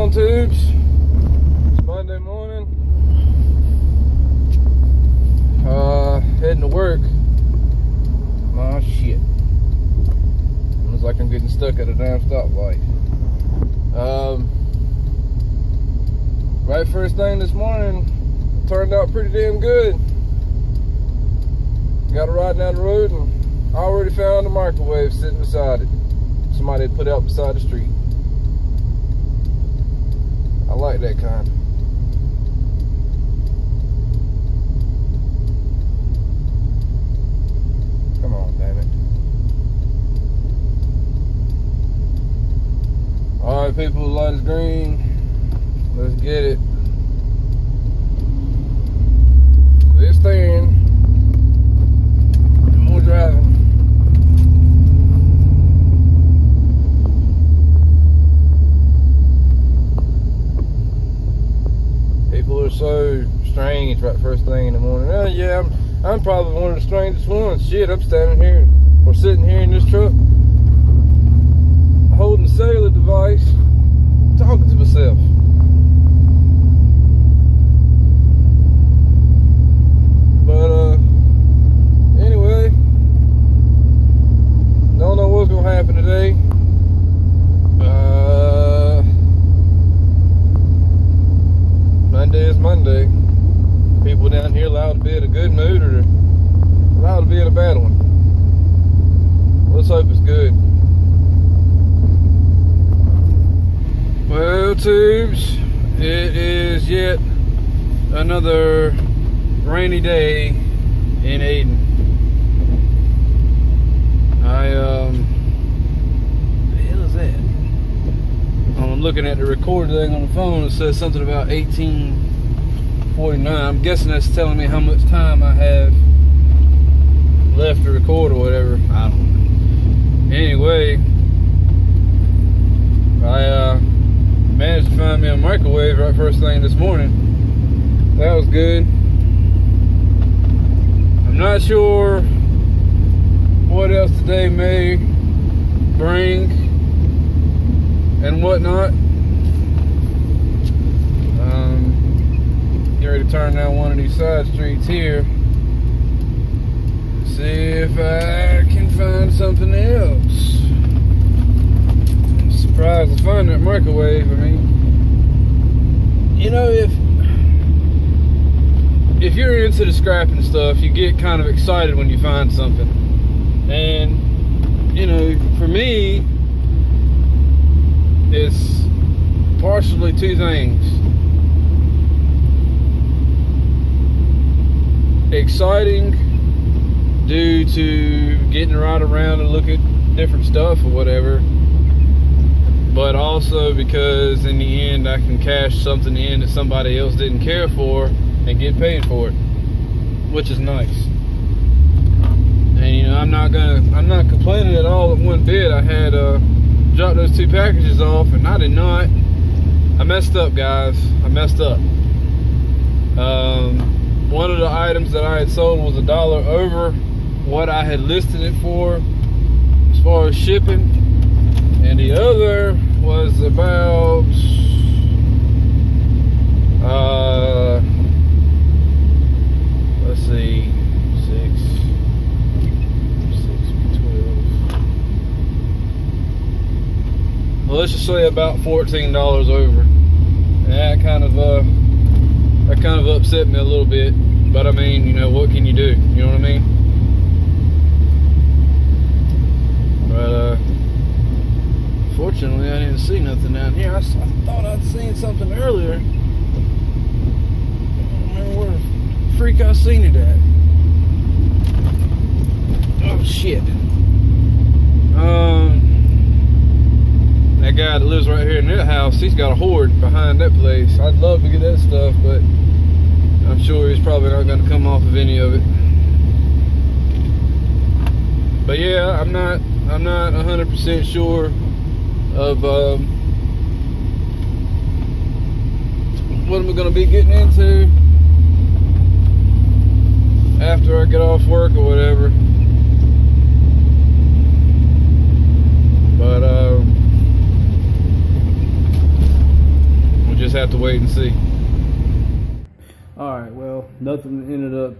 on, tubes? It's Monday morning. Heading to work. Oh shit. Looks like I'm getting stuck at a damn stoplight. Right first thing this morning, turned out pretty damn good. Got a ride down the road and I already found a microwave sitting beside it. Somebody had put out beside the street. I like that kind. Come on, damn it. Alright, people, the light is green. Let's get it. This thing. No more driving. People are so strange right first thing in the morning. Yeah, I'm probably one of the strangest ones. Shit, I'm standing here or sitting here in this truck holding the cellular device, talking to myself. But anyway, don't know what's gonna happen today. Monday is Monday. People down here allowed to be in a good mood or allowed to be in a bad one. Let's hope it's good. Well, tubes, it is yet another rainy day in Ayden. The hell is that? I'm looking at the record thing on the phone. It says something about 1849. I'm guessing that's telling me how much time I have left to record or whatever. I don't know. Anyway, I managed to find me a microwave right first thing this morning. That was good. I'm not sure what else today may bring and whatnot. Get ready to turn down one of these side streets here. See if I can find something else. I'm surprised to find that microwave. I mean, you know, if you're into the scrapping stuff, you get kind of excited when you find something. And, you know, for me, it's partially two things. Exciting due to getting to ride around and look at different stuff or whatever, but also because in the end I can cash something in that somebody else didn't care for and get paid for it, which is nice. And you know, I'm not complaining at all at one bit. I had dropped those two packages off and I did not. I messed up, guys. I messed up. One of the items that I had sold was $1 over what I had listed it for as far as shipping, and the other was about let's see, 6, 12. Well, let's just say about $14 over, and that kind of upset me a little bit. But I mean, you know, what can you do? You know what I mean? But fortunately I didn't see nothing down here. I thought I'd seen something earlier. I don't remember where the freak I seen it at. Oh shit. That guy that lives right here in that house, he's got a hoard behind that place. I'd love to get that stuff, but I'm sure he's probably not going to come off of any of it. But yeah, I'm not 100% sure of what am I going to be getting into after I get off work or whatever. But and see. All right, well, nothing ended up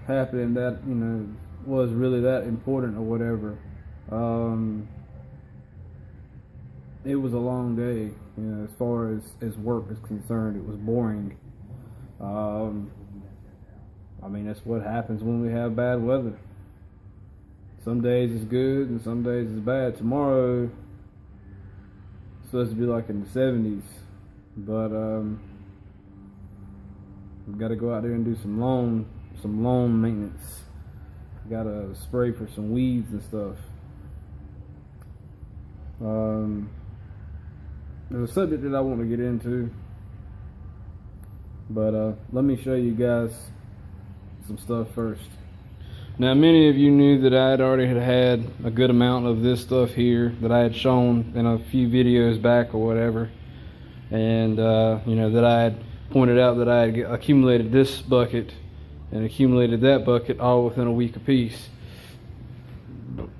happening that, you know, was really that important or whatever. It was a long day, you know, as far as work is concerned. It was boring. I mean, that's what happens when we have bad weather. Some days it's good and some days it's bad. Tomorrow it's supposed to be like in the 70s, but we've got to go out there and do some lawn maintenance. Got to spray for some weeds and stuff. There's a subject that I want to get into, but let me show you guys some stuff first. Now, many of you knew that I had already had a good amount of this stuff here that I had shown in a few videos back or whatever, and you know, that I had pointed out that I had accumulated this bucket and accumulated that bucket all within a week apiece.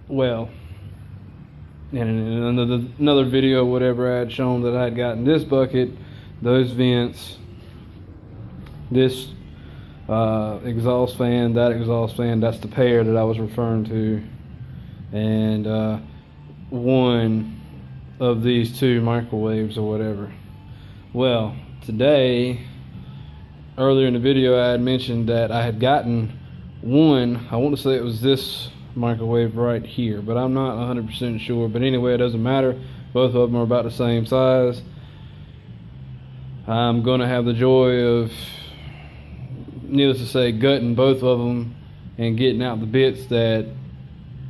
Well, and in another video or whatever, I had shown that I had gotten this bucket, those vents, this exhaust fan, that exhaust fan, that's the pair that I was referring to, and one of these two microwaves or whatever. Well, today, earlier in the video, I had mentioned that I had gotten one, I want to say it was this microwave right here, but I'm not 100% sure. But anyway, it doesn't matter. Both of them are about the same size. I'm going to have the joy of, needless to say, gutting both of them and getting out the bits that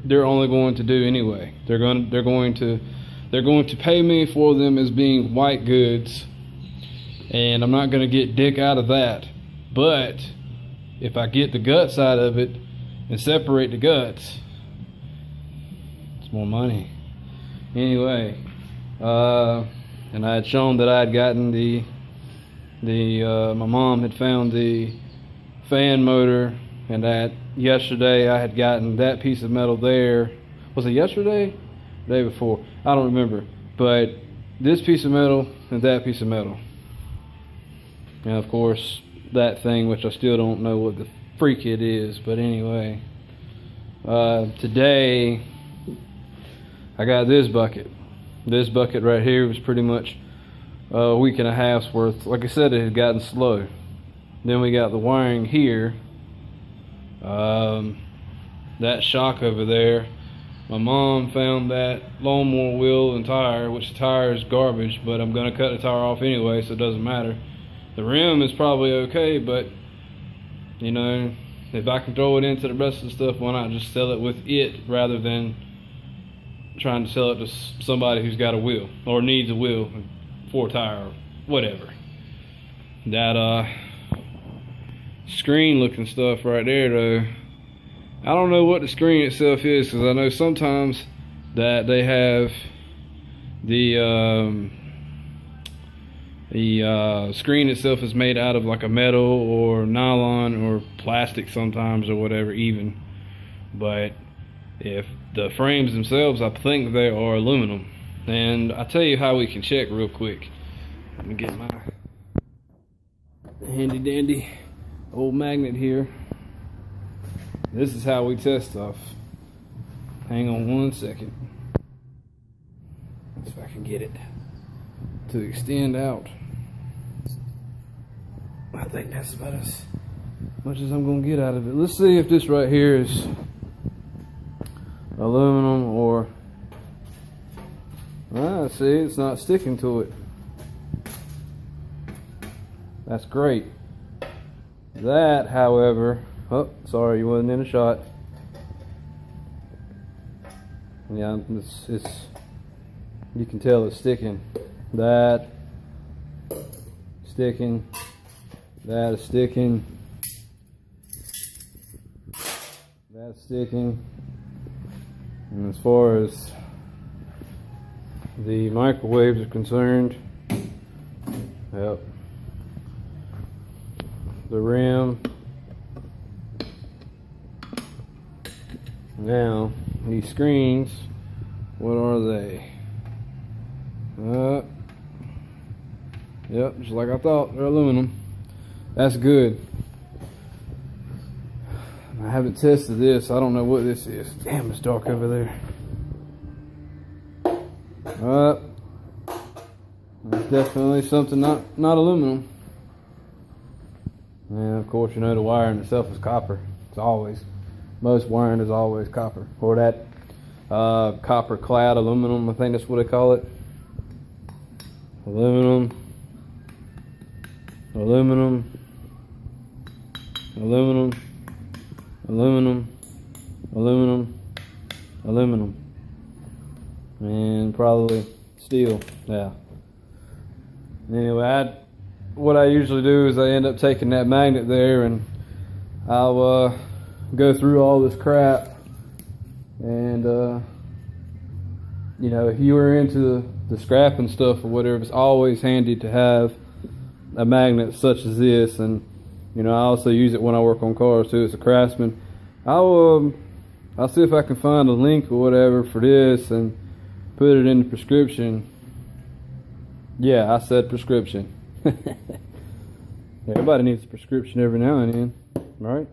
they're only going to do anyway. They're going to pay me for them as being white goods, and I'm not going to get dick out of that. But if I get the guts out of it and separate the guts, it's more money. Anyway, and I had shown that I had gotten my mom had found the fan motor, and that yesterday I had gotten that piece of metal there. Was it yesterday? The day before? I don't remember. But this piece of metal and that piece of metal. And of course, that thing, which I still don't know what the freak it is, but anyway, today I got this bucket. This bucket right here was pretty much a week and a half's worth. Like I said, it had gotten slow. Then we got the wiring here, that shock over there. My mom found that lawnmower wheel and tire, which the tire is garbage, but I'm gonna cut the tire off anyway, so it doesn't matter. The rim is probably okay, but you know, if I can throw it into the rest of the stuff, why not just sell it with it rather than trying to sell it to somebody who's got a wheel or needs a wheel for a tire or whatever. That screen looking stuff right there though, I don't know what the screen itself is, because I know sometimes that they have the screen itself is made out of like a metal or nylon or plastic sometimes or whatever even, but if the frames themselves, I think they are aluminum. And I'll tell you how we can check real quick. Let me get my handy dandy old magnet here. This is how we test stuff. Hang on one second. See if I can get it to extend out. I think that's about as much as I'm gonna get out of it. Let's see if this right here is aluminum or see, it's not sticking to it. That's great. That, however, oh, sorry, you wasn't in the shot. Yeah, it's you can tell it's sticking. That sticking. That is sticking. That's sticking. And as far as the microwaves are concerned, yep, the rim. Now these screens, what are they? Yep, just like I thought. They're aluminum. That's good. I haven't tested this. I don't know what this is. Damn, it's dark over there. It's definitely something not aluminum. And of course, you know the wiring itself is copper. It's always, most wiring is always copper, or that copper clad aluminum. I think that's what they call it. Aluminum, aluminum, aluminum, aluminum, aluminum, aluminum, and probably steel. Yeah. Anyway, what I usually do is I end up taking that magnet there, and I'll go through all this crap. And you know, if you were into the scrapping stuff or whatever, it's always handy to have a magnet such as this. And you know, I also use it when I work on cars too. It's a Craftsman. I'll see if I can find a link or whatever for this and put it in the prescription. Yeah, I said prescription. Everybody needs a prescription every now and then, right?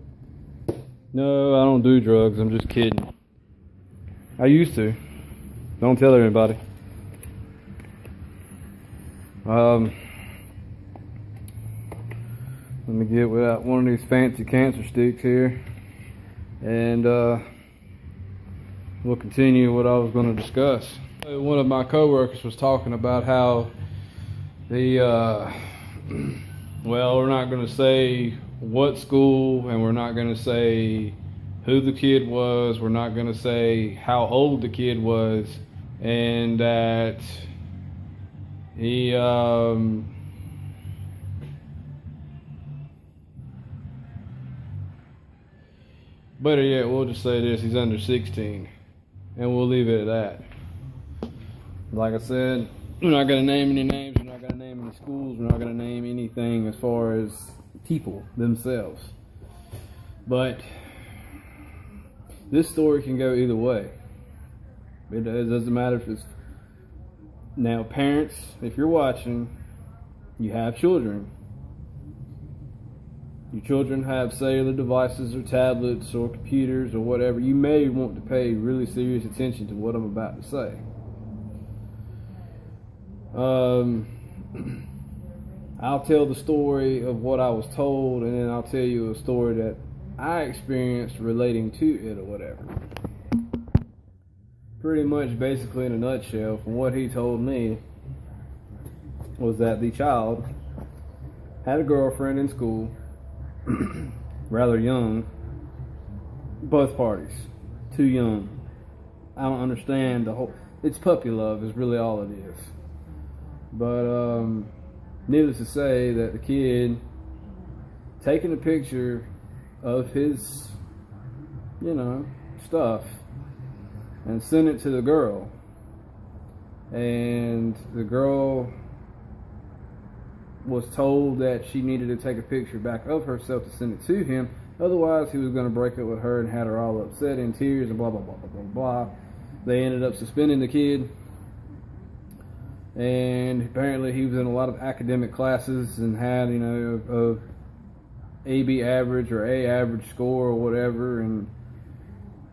No, I don't do drugs. I'm just kidding. I used to. Don't tell everybody. Let me get without one of these fancy cancer sticks here, and we'll continue what I was going to discuss. One of my coworkers was talking about how the well, we're not going to say what school, and we're not going to say who the kid was, we're not going to say how old the kid was, and that he better yet, we'll just say this: he's under 16, and we'll leave it at that. Like I said, we're not going to name any names, we're not going to name any schools, we're not going to name anything as far as people themselves. But this story can go either way. It doesn't matter if it's... Now, parents, if you're watching, you have children. Your children have cellular devices or tablets or computers or whatever. You may want to pay really serious attention to what I'm about to say. I'll tell the story of what I was told, and then I'll tell you a story that I experienced relating to it or whatever. Pretty much, basically in a nutshell, from what he told me, was that the child had a girlfriend in school, rather young, both parties, too young. I don't understand the whole... It's puppy love is really all it is. But needless to say that the kid taking a picture of his, you know, stuff and sent it to the girl, and the girl was told that she needed to take a picture back of herself to send it to him, otherwise he was going to break up with her, and had her all upset in tears and blah blah blah blah blah blah. They ended up suspending the kid, and apparently he was in a lot of academic classes and had, you know, a AB average or A average score or whatever, and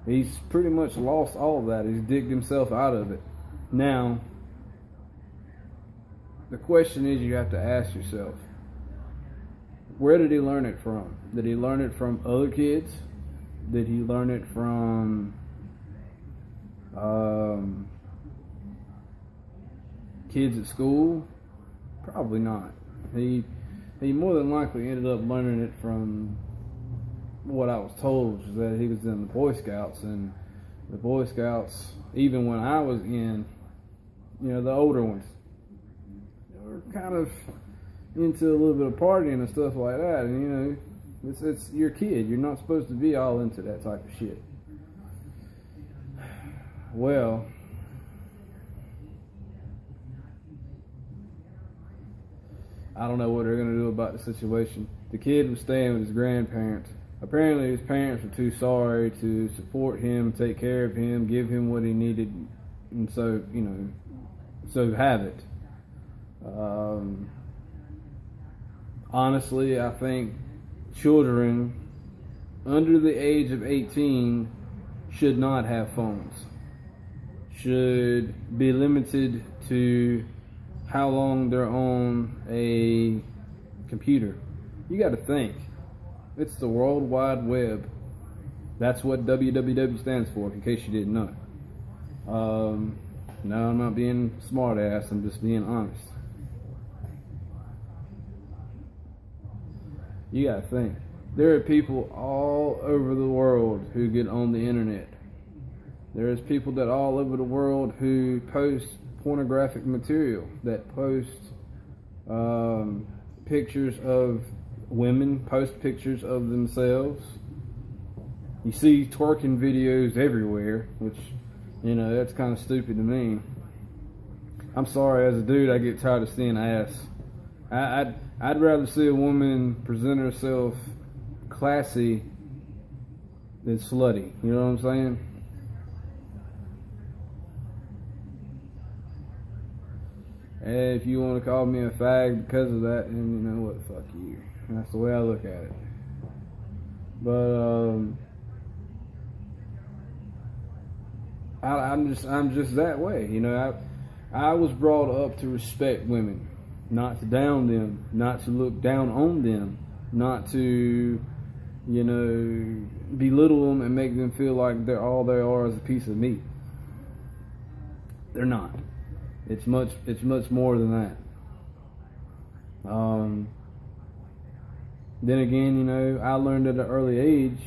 he's pretty much lost all of that. He's digged himself out of it. Now, the question is, you have to ask yourself, where did he learn it from? Did he learn it from other kids? Did he learn it from kids at school? Probably not. He more than likely ended up learning it from what I was told, was that he was in the Boy Scouts, and the Boy Scouts, even when I was in, you know, the older ones, they were kind of into a little bit of partying and stuff like that, and you know, it's your kid. You're not supposed to be all into that type of shit. Well, I don't know what they're going to do about the situation. The kid was staying with his grandparents. Apparently his parents were too sorry to support him, take care of him, give him what he needed, and so, you know, so have it. honestly, I think children under the age of 18 should not have phones. Should be limited to how long they're on a computer. You got to think, it's the World Wide Web. That's what WWW stands for, in case you didn't know. No, I'm not being smart ass, I'm just being honest. You gotta think. There are people all over the world who get on the internet. There's people that all over the world who post pornographic material, that post pictures of women, post pictures of themselves. You see twerking videos everywhere, which, you know, that's kind of stupid to me. I'm sorry, as a dude, I get tired of seeing ass. I'd rather see a woman present herself classy than slutty. You know what I'm saying? And if you want to call me a fag because of that, then you know what, fuck you. That's the way I look at it. But I'm just that way. You know, I was brought up to respect women, not to down them, not to look down on them, not to, you know, belittle them and make them feel like they're all they are is a piece of meat. They're not. It's much more than that. Then again, you know, I learned at an early age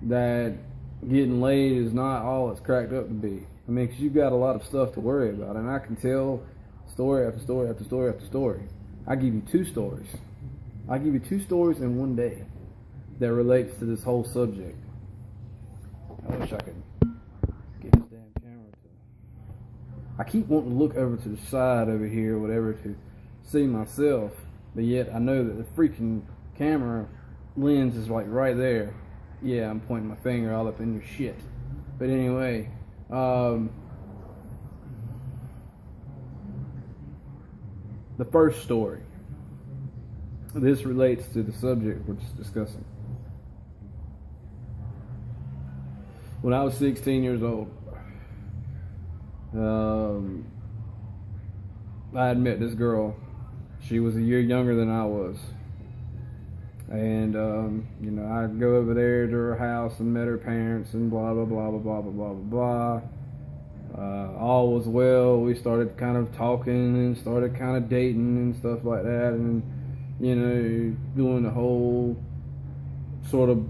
that getting laid is not all it's cracked up to be. I mean, 'cause you've got a lot of stuff to worry about, and I can tell story after story after story after story. I give you 2 stories. I give you 2 stories in one day that relates to this whole subject. I wish I could get this damn camera to. I keep wanting to look over to the side over here or whatever to see myself, but yet I know that the freaking camera lens is like right there. Yeah, I'm pointing my finger all up in your shit. But anyway, the first story. This relates to the subject we're just discussing. When I was 16 years old, I had met this girl. She was a year younger than I was. And, you know, I'd go over there to her house and met her parents and blah, blah, blah, blah, blah, blah, blah, blah. All was well. We started kind of talking and started kind of dating and stuff like that. And, you know, doing the whole sort of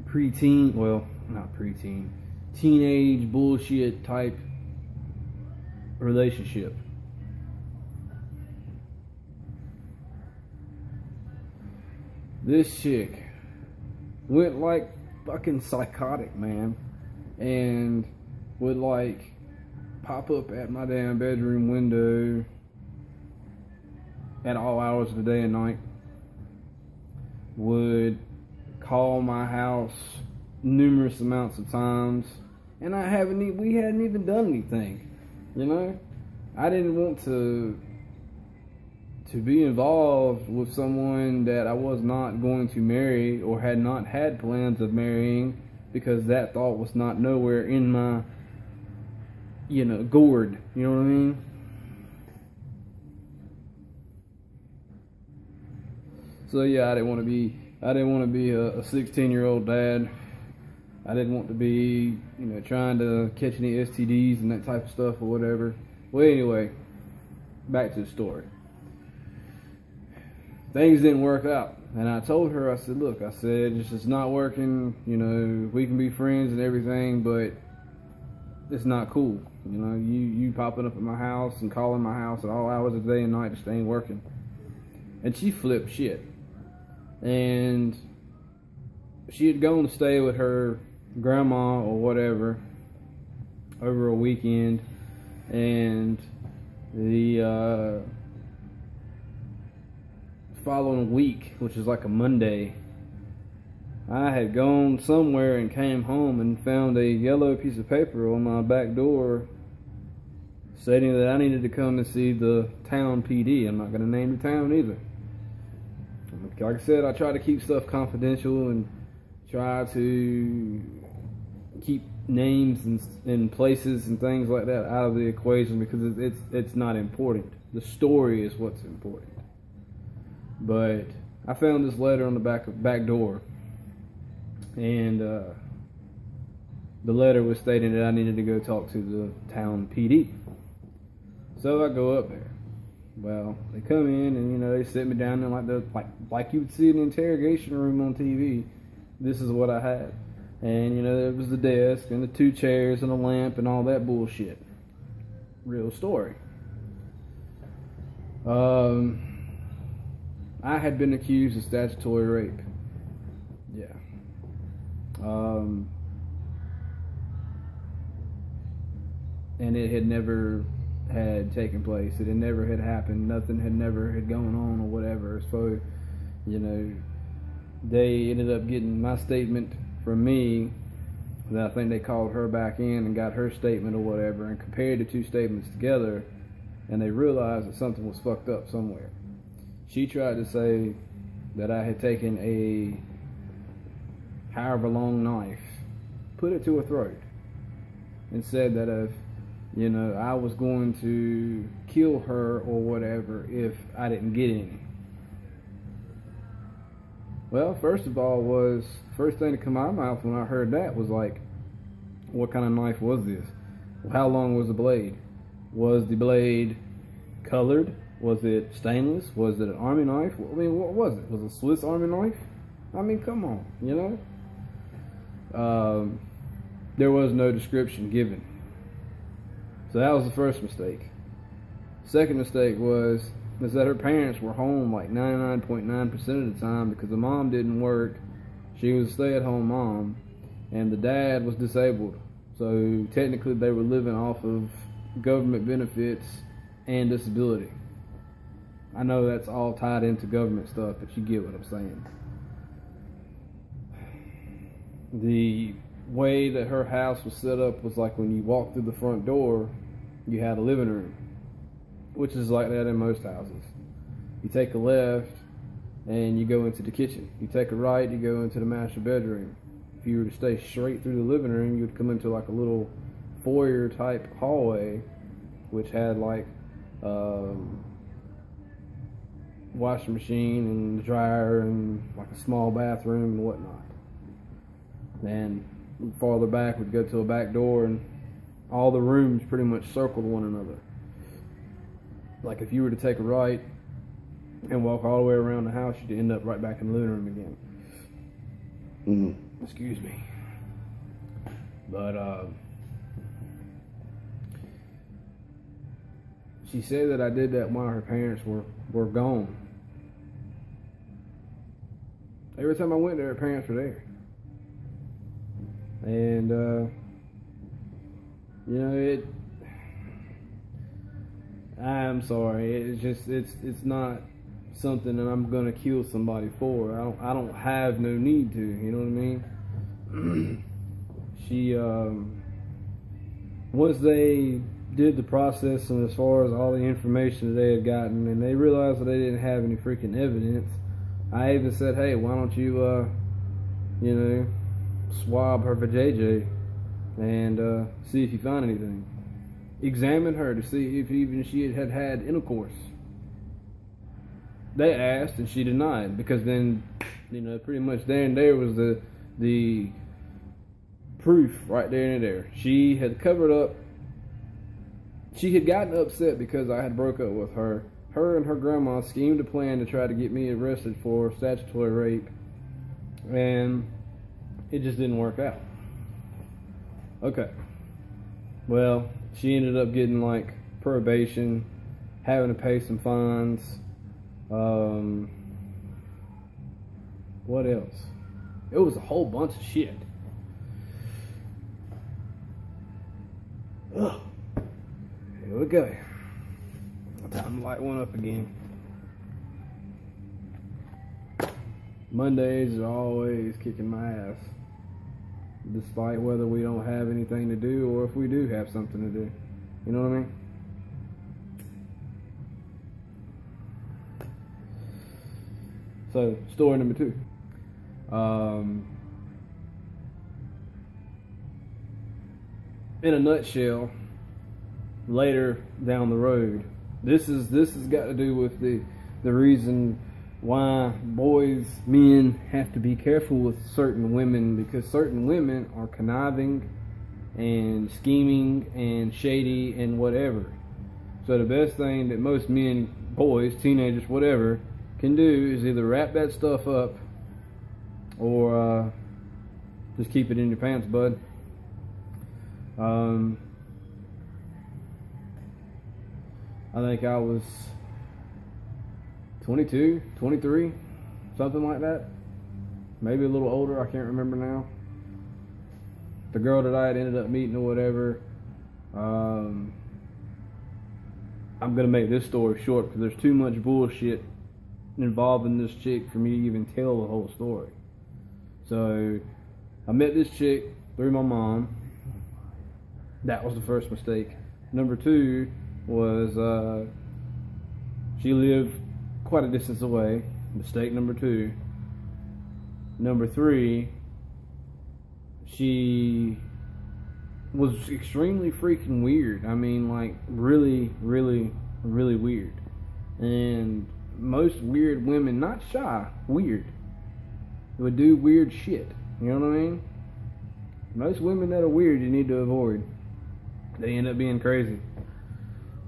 preteen, well, not preteen, teenage bullshit type relationship. This chick went like fucking psychotic, man, and would like pop up at my damn bedroom window at all hours of the day and night, would call my house numerous amounts of times, and we hadn't even done anything, you know. I didn't want to be involved with someone that I was not going to marry or had not had plans of marrying, because that thought was not nowhere in my, you know, gourd, you know what I mean? So yeah, I didn't want to be a 16-year-old dad. I didn't want to be, you know, trying to catch any STDs and that type of stuff or whatever. Well, anyway, back to the story. Things didn't work out, and I told her, I said, look, I said, this is not working, you know, we can be friends and everything, but it's not cool. You know, you popping up at my house and calling my house at all hours of the day and night just ain't working. And she flipped shit. And she had gone to stay with her grandma or whatever over a weekend, and the following week, which is like a Monday, I had gone somewhere and came home and found a yellow piece of paper on my back door stating that I needed to come and see the town PD. I'm not going to name the town either. Like I said, I try to keep stuff confidential and try to keep names and places and things like that out of the equation because it's not important. The story is what's important. But I found this letter on the back door, and the letter was stating that I needed to go talk to the town PD. So I go up there. Well, they come in and they sit me down and like you would see in an interrogation room on TV. This is what I had, and there was the desk and the 2 chairs and a lamp and all that bullshit. Real story. I had been accused of statutory rape. Yeah. And it had never had taken place. It had never had happened. Nothing had never had gone on or whatever. So, they ended up getting my statement from me. Then I think they called her back in and got her statement or whatever and compared the 2 statements together, and they realized that something was fucked up somewhere. She tried to say that I had taken a however long knife, put it to her throat, and said that if I was going to kill her or whatever if I didn't get any. Well, first of all, first thing to come out of my mouth when I heard that was like, what kind of knife was this? How long was the blade? Was the blade colored? Was it stainless? Was it an army knife? I mean, what was it? Was it a Swiss army knife? I mean, come on, there was no description given. So that was the first mistake. Second mistake was that her parents were home like 99.9% of the time because the mom didn't work. She was a stay-at-home mom, and the dad was disabled. So technically they were living off of government benefits and disability. I know that's all tied into government stuff, but you get what I'm saying. The way that her house was set up was like when you walk through the front door, you had a living room, which is like that in most houses. You take a left and you go into the kitchen. You take a right, you go into the master bedroom. If you were to stay straight through the living room, you would come into like a little foyer type hallway, which had like washing machine and dryer and like a small bathroom and whatnot. And farther back would go to a back door, and all the rooms pretty much circled one another. Like if you were to take a right and walk all the way around the house, you'd end up right back in the living room again. Mm-hmm. Excuse me. But she said that I did that while her parents were gone. Every time I went there, her parents were there. And I'm sorry. It's not something that I'm gonna kill somebody for. I don't have no need to. You know what I mean? She once they did the process, and as far as all the information that they had gotten, and they realized that they didn't have any freaking evidence, I even said, hey, why don't you swab her for JJ and see if you find anything. Examine her to see if even she had had intercourse. They asked and she denied, because then, pretty much there and there was the proof right there and there. She had covered up. She had gotten upset because I had broke up with her. Her and her grandma schemed a plan to try to get me arrested for statutory rape, and it just didn't work out. Okay. Well, she ended up getting like probation, having to pay some fines. What else? It was a whole bunch of shit. Ugh. Here we go. Time to light one up again. Mondays are always kicking my ass, despite whether we don't have anything to do or if we do have something to do. You know what I mean? So, story number 2. In a nutshell, later down the road, this has got to do with the reason why men have to be careful with certain women, because certain women are conniving and scheming and shady and whatever. So the best thing that most men, boys, teenagers, whatever, can do is either wrap that stuff up or just keep it in your pants, bud. I think I was 22, 23, something like that. Maybe a little older, I can't remember now. The girl that I had ended up meeting or whatever, I'm going to make this story short because there's too much bullshit involving this chick for me to even tell the whole story. So, I met this chick through my mom. That was the first mistake. Number 2 was she lived quite a distance away. Mistake number 2. Number 3, she was extremely freaking weird. I mean, like, really, really, really weird. And most weird women, not shy, weird, would do weird shit. You know what I mean? Most women that are weird, you need to avoid. They end up being crazy.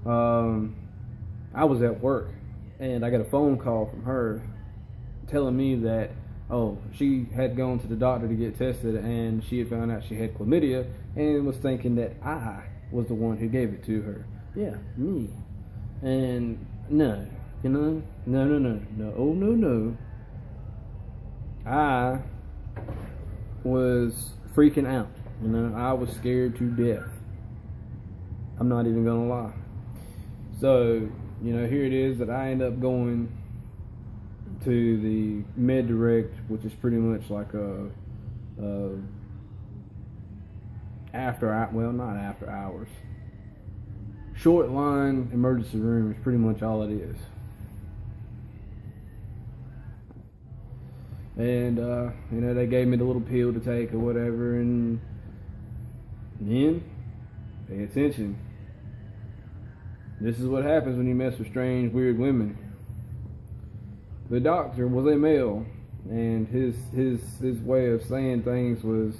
I was at work, and I got a phone call from her telling me that, she had gone to the doctor to get tested, and she had found out she had chlamydia, and was thinking that I was the one who gave it to her. Yeah, me. And no, no. I was freaking out. I was scared to death. I'm not even gonna lie. So, here it is that I end up going to the Med Direct, which is pretty much like a not after hours, short line emergency room is pretty much all it is. And they gave me the little pill to take or whatever, and then pay attention. This is what happens when you mess with strange, weird women. The doctor was a male, and his way of saying things was,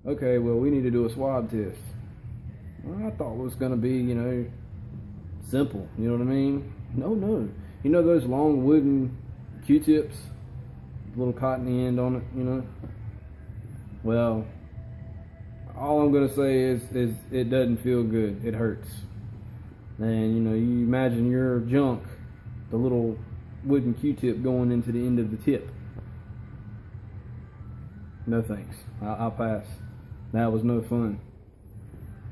okay, well, we need to do a swab test. Well, I thought it was going to be, simple. You know what I mean? No. Those long wooden Q-tips, little cotton end on it, Well, all I'm going to say is it doesn't feel good. It hurts. And, you imagine your junk, the little wooden Q-tip going into the end of the tip. No thanks. I'll pass. That was no fun.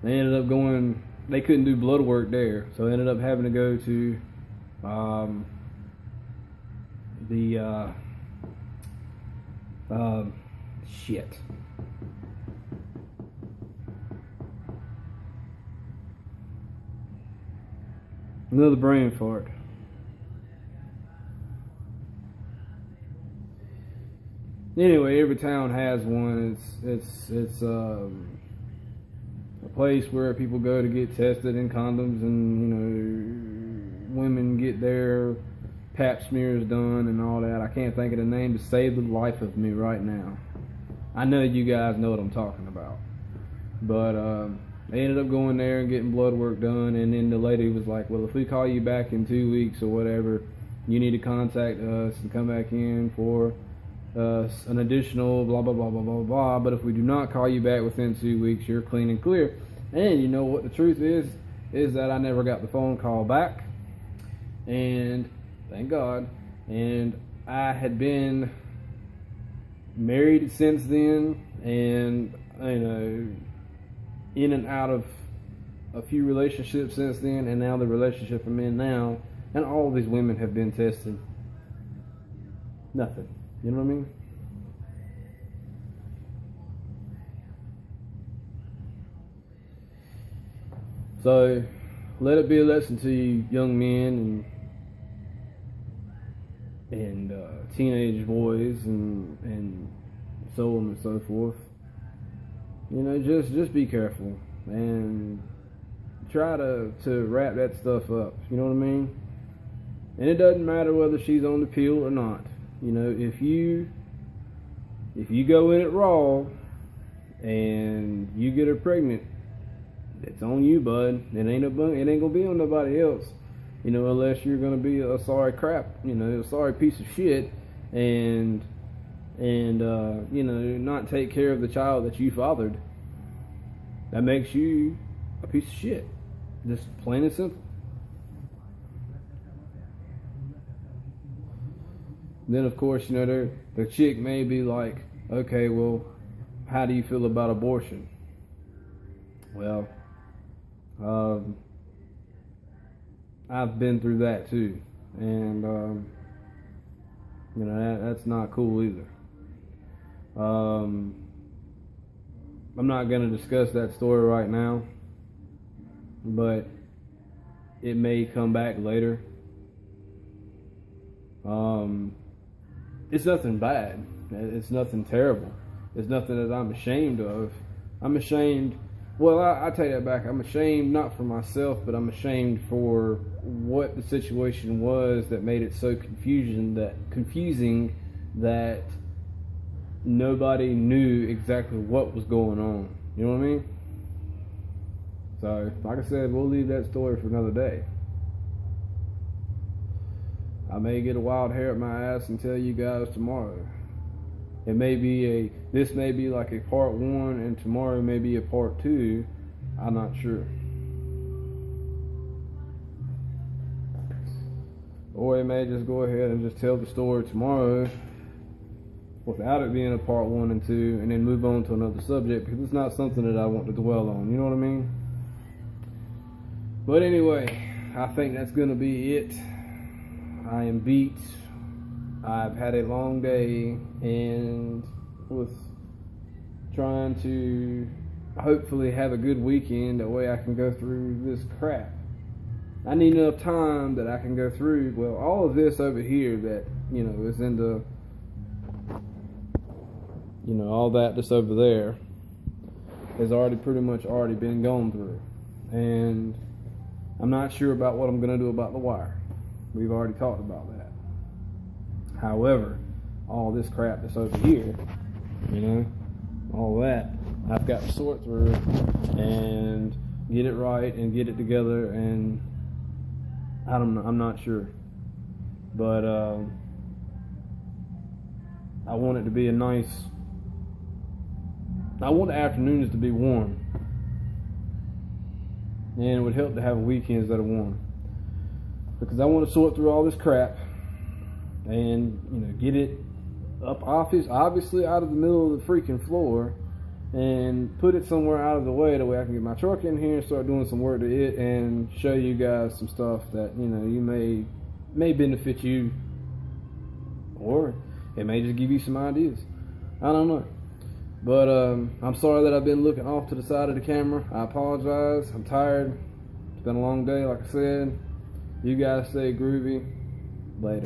They ended up going, they couldn't do blood work there, so they ended up having to go to shit. Another brain fart. Anyway, every town has one. It's a place where people go to get tested in condoms, and women get their pap smears done and all that. I can't think of the name to save the life of me right now. I know you guys know what I'm talking about, but they ended up going there and getting blood work done, and then the lady was like, well, if we call you back in 2 weeks or whatever, you need to contact us and come back in for an additional blah, blah, blah, blah, blah, blah. But if we do not call you back within 2 weeks, you're clean and clear. And you know what the truth is that I never got the phone call back. And thank God. And I had been married since then, and, in and out of a few relationships since then, and now the relationship I'm in now, and all these women have been tested. Nothing. You know what I mean? So, let it be a lesson to you young men and teenage boys and so on and so forth. You know, just be careful and try to wrap that stuff up. You know what I mean? And it doesn't matter whether she's on the pill or not. You know, if you go in it raw and you get her pregnant, it's on you, bud. It ain't gonna be on nobody else. You know, unless you're gonna be a sorry crap, you know, a sorry piece of shit, and you know, not take care of the child that you fathered. That makes you a piece of shit. Just plain and simple. Then of course, you know, the chick may be like, okay, well, how do you feel about abortion? Well, I've been through that too, and you know, that's not cool either. I'm not going to discuss that story right now, but it may come back later. It's nothing bad. It's nothing terrible. It's nothing that I'm ashamed of. I'm ashamed. Well, I take that back. I'm ashamed not for myself, but I'm ashamed for what the situation was that made it so confusing that nobody knew exactly what was going on. You know what I mean? So, like I said, we'll leave that story for another day. I may get a wild hair up my ass and tell you guys tomorrow. This may be like a part 1, and tomorrow may be a part 2. I'm not sure. Or it may just go ahead and just tell the story tomorrow without it being a part 1 and 2, and then move on to another subject, because it's not something that I want to dwell on. You know what I mean? But anyway, I think that's going to be it. I am beat. I've had a long day, and was trying to hopefully have a good weekend. That way I can go through this crap. I need enough time that I can go through, well, all of this over here that, you know, is in the, you know, all that just over there has pretty much been gone through. And I'm not sure about what I'm going to do about the wire. We've already talked about that. However, all this crap that's over here, you know, all that, I've got to sort through and get it right and get it together, and I'm not sure. But I want it to be I want the afternoons to be warm. And it would help to have weekends that are warm. Because I want to sort through all this crap and, you know, get it up obviously out of the middle of the freaking floor, and put it somewhere out of the way, that way I can get my truck in here and start doing some work to it and show you guys some stuff that, you know, you may benefit you, or it may just give you some ideas. I don't know. But I'm sorry that I've been looking off to the side of the camera. I apologize. I'm tired. It's been a long day, like I said. You guys stay groovy. Later.